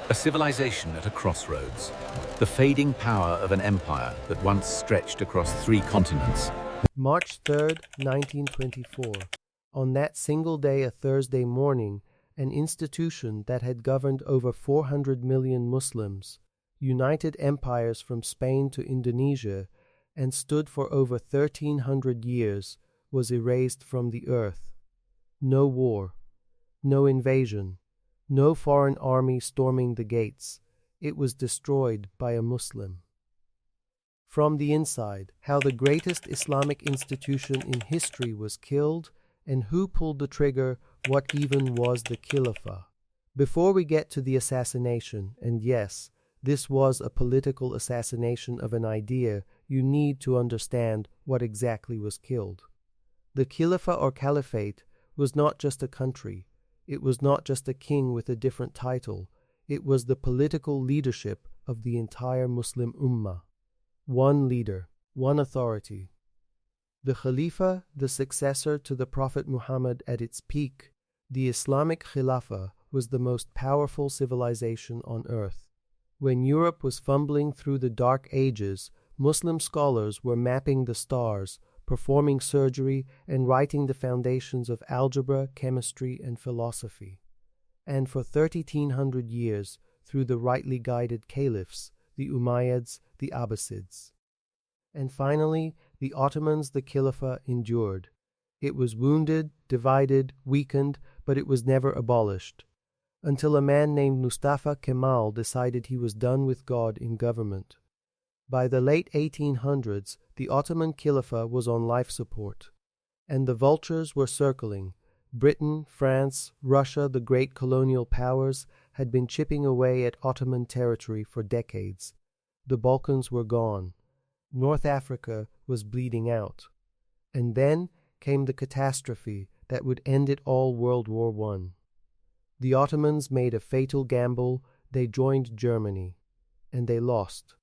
A civilization at a crossroads. The fading power of an empire that once stretched across 3 continents. March 3rd, 1924. On that single day, a Thursday morning, an institution that had governed over 400 million Muslims, united empires from Spain to Indonesia, and stood for over 1,300 years, was erased from the earth. No war, no invasion, no foreign army storming the gates. It was destroyed by a Muslim. From the inside, how the greatest Islamic institution in history was killed, and who pulled the trigger, what even was the Khilafah. Before we get to the assassination, and yes, this was a political assassination of an idea, you need to understand what exactly was killed. The Khilafah or Caliphate was not just a country. It was not just a king with a different title. It was the political leadership of the entire Muslim Ummah. One leader, one authority. The Khalifa, the successor to the Prophet Muhammad at its peak, the Islamic Khilafah, was the most powerful civilization on earth. When Europe was fumbling through the dark ages, Muslim scholars were mapping the stars, performing surgery, and writing the foundations of algebra, chemistry, and philosophy. And for 1,300 years, through the rightly guided caliphs, the Umayyads, the Abbasids. And finally, the Ottomans, the Khilafah, endured. It was wounded, divided, weakened, but it was never abolished, until a man named Mustafa Kemal decided he was done with God in government. By the late 1800s, the Ottoman Khilafah was on life support, and the vultures were circling. Britain, France, Russia, the great colonial powers, had been chipping away at Ottoman territory for decades. The Balkans were gone. North Africa was bleeding out. And then came the catastrophe that would end it all, World War I. The Ottomans made a fatal gamble. They joined Germany, and they lost.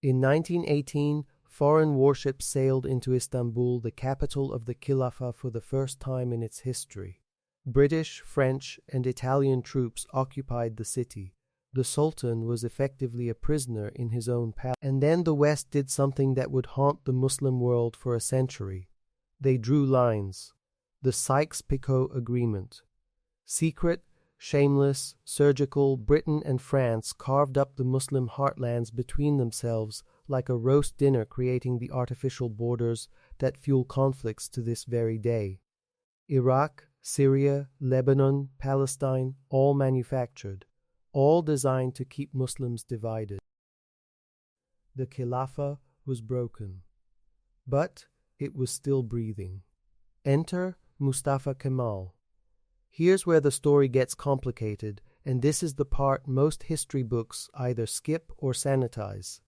In 1918, foreign warships sailed into Istanbul, the capital of the Khilafah, for the first time in its history. British, French, and Italian troops occupied the city. The Sultan was effectively a prisoner in his own palace. And then the West did something that would haunt the Muslim world for a century. They drew lines. The Sykes-Picot Agreement. Secret, shameless, surgical, Britain and France carved up the Muslim heartlands between themselves like a roast dinner, creating the artificial borders that fuel conflicts to this very day. Iraq, Syria, Lebanon, Palestine, all manufactured, all designed to keep Muslims divided. The Khilafah was broken, but it was still breathing. Enter Mustafa Kemal. Here's where the story gets complicated, and this is the part most history books either skip or sanitize.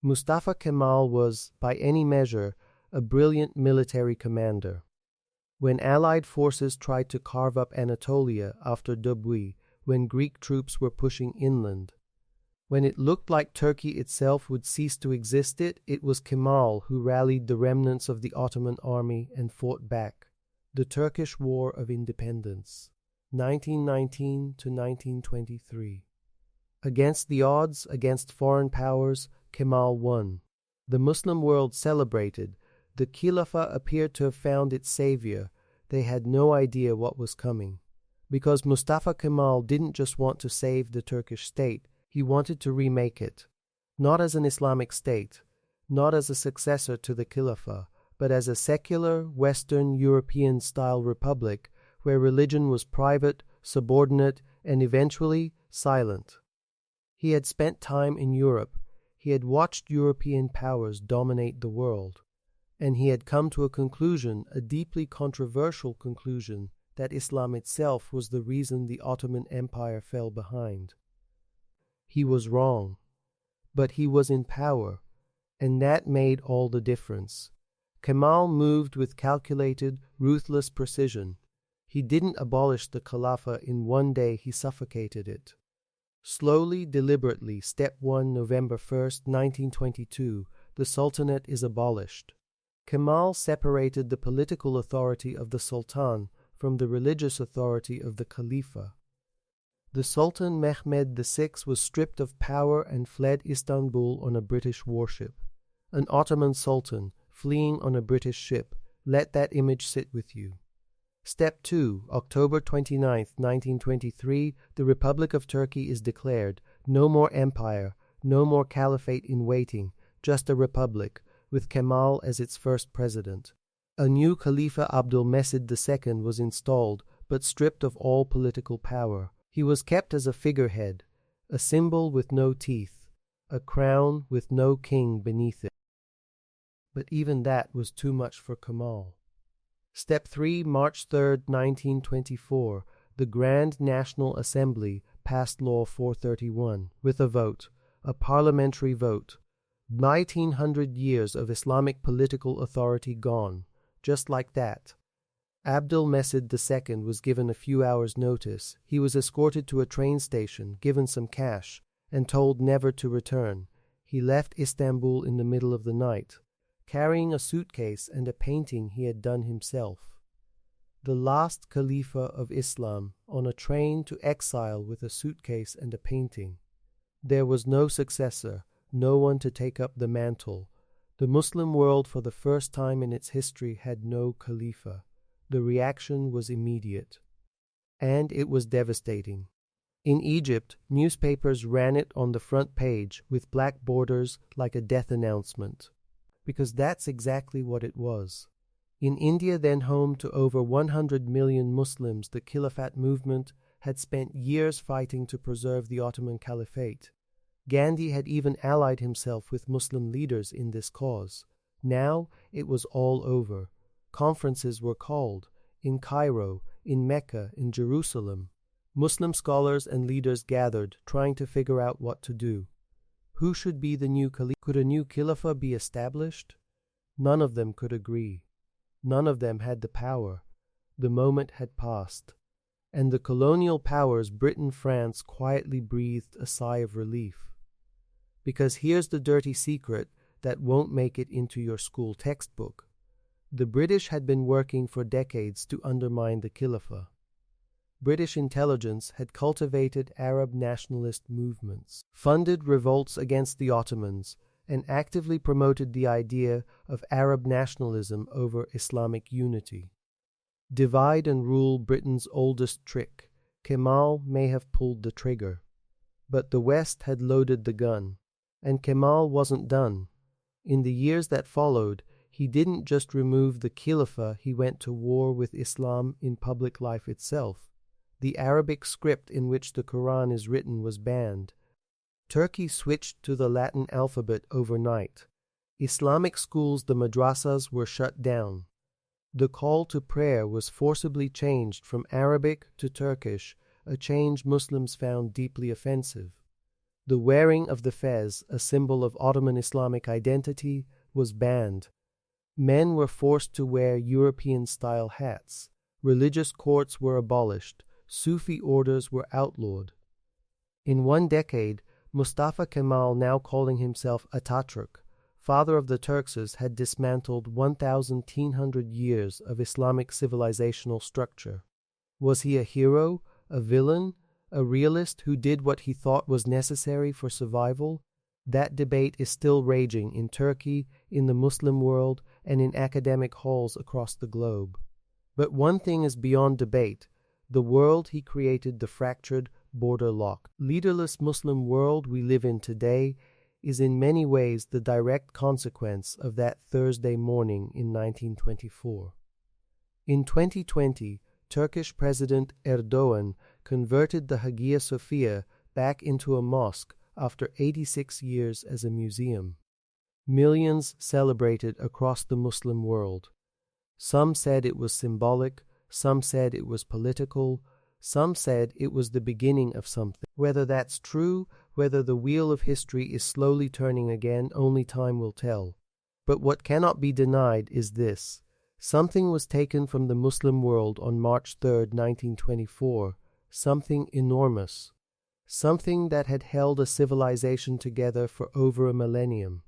Mustafa Kemal was, by any measure, a brilliant military commander. When Allied forces tried to carve up Anatolia after Dobui, when Greek troops were pushing inland, when it looked like Turkey itself would cease to exist, it was Kemal who rallied the remnants of the Ottoman army and fought back. The Turkish War of Independence, 1919 to 1923. Against the odds, against foreign powers, Kemal won. The Muslim world celebrated. The Khilafah appeared to have found its savior. They had no idea what was coming. Because Mustafa Kemal didn't just want to save the Turkish state, he wanted to remake it. Not as an Islamic state, not as a successor to the Khilafah, but as a secular, Western European-style republic where religion was private, subordinate, and eventually silent. He had spent time in Europe. He had watched European powers dominate the world, and he had come to a conclusion, a deeply controversial conclusion, that Islam itself was the reason the Ottoman Empire fell behind. He was wrong, but he was in power, and that made all the difference. Kemal moved with calculated, ruthless precision. He didn't abolish the Khilafah in one day, he suffocated it. Slowly, deliberately, step 1, November 1st, 1922, the Sultanate is abolished. Kemal separated the political authority of the Sultan from the religious authority of the Khalifa. The Sultan Mehmed VI was stripped of power and fled Istanbul on a British warship. An Ottoman Sultan fleeing on a British ship. Let that image sit with you. Step 2, October 29, 1923, the Republic of Turkey is declared. No more empire, no more caliphate in waiting, just a republic, with Kemal as its first president. A new Khalifa Abdülmecid II was installed, but stripped of all political power. He was kept as a figurehead, a symbol with no teeth, a crown with no king beneath it. But even that was too much for Kemal. Step 3, March 3, 1924, the Grand National Assembly passed Law 431 with a vote, a parliamentary vote. 1900 years of Islamic political authority gone, just like that. Abdülmecid II was given a few hours' notice. He was escorted to a train station, given some cash, and told never to return. He left Istanbul in the middle of the night, carrying a suitcase and a painting he had done himself. The last Khalifa of Islam on a train to exile with a suitcase and a painting. There was no successor, no one to take up the mantle. The Muslim world for the first time in its history had no Khalifa. The reaction was immediate. And it was devastating. In Egypt, newspapers ran it on the front page with black borders like a death announcement. Because that's exactly what it was. In India, then home to over 100 million Muslims, the Caliphate movement had spent years fighting to preserve the Ottoman Caliphate. Gandhi had even allied himself with Muslim leaders in this cause. Now it was all over. Conferences were called in Cairo, in Mecca, in Jerusalem. Muslim scholars and leaders gathered, trying to figure out what to do. Who should be the new Caliph? Could a new Khilafah be established? None of them could agree. None of them had the power. The moment had passed. And the colonial powers, Britain, France, quietly breathed a sigh of relief. Because here's the dirty secret that won't make it into your school textbook. The British had been working for decades to undermine the Khilafah. British intelligence had cultivated Arab nationalist movements, funded revolts against the Ottomans, and actively promoted the idea of Arab nationalism over Islamic unity. Divide and rule, Britain's oldest trick. Kemal may have pulled the trigger. But the West had loaded the gun, and Kemal wasn't done. In the years that followed, he didn't just remove the Khilafah, he went to war with Islam in public life itself. The Arabic script in which the Quran is written was banned. Turkey switched to the Latin alphabet overnight. Islamic schools, the madrasas, were shut down. The call to prayer was forcibly changed from Arabic to Turkish, a change Muslims found deeply offensive. The wearing of the fez, a symbol of Ottoman Islamic identity, was banned. Men were forced to wear European-style hats. Religious courts were abolished. Sufi orders were outlawed. In one decade, Mustafa Kemal, now calling himself Atatürk, father of the Turks, had dismantled 1,300 years of Islamic civilizational structure. Was he a hero, a villain, a realist who did what he thought was necessary for survival? That debate is still raging in Turkey, in the Muslim world, and in academic halls across the globe. But one thing is beyond debate. The world he created, the fractured, border-locked, leaderless Muslim world we live in today, is in many ways the direct consequence of that Thursday morning in 1924. In 2020, Turkish President Erdogan converted the Hagia Sophia back into a mosque after 86 years as a museum. Millions celebrated across the Muslim world. Some said it was symbolic, some said it was political, some said it was the beginning of something. Whether that's true, whether the wheel of history is slowly turning again, only time will tell. But what cannot be denied is this. Something was taken from the Muslim world on March 3, 1924, something enormous, something that had held a civilization together for over a millennium.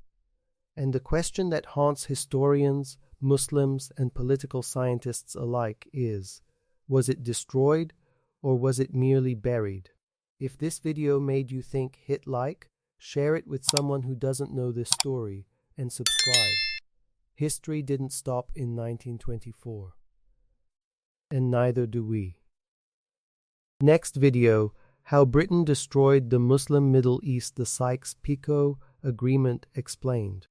And the question that haunts historians, Muslims, and political scientists alike is, was it destroyed or was it merely buried? If this video made you think, hit like, share it with someone who doesn't know this story, and subscribe. History didn't stop in 1924. And neither do we. Next video, how Britain destroyed the Muslim Middle East, the Sykes-Picot Agreement explained.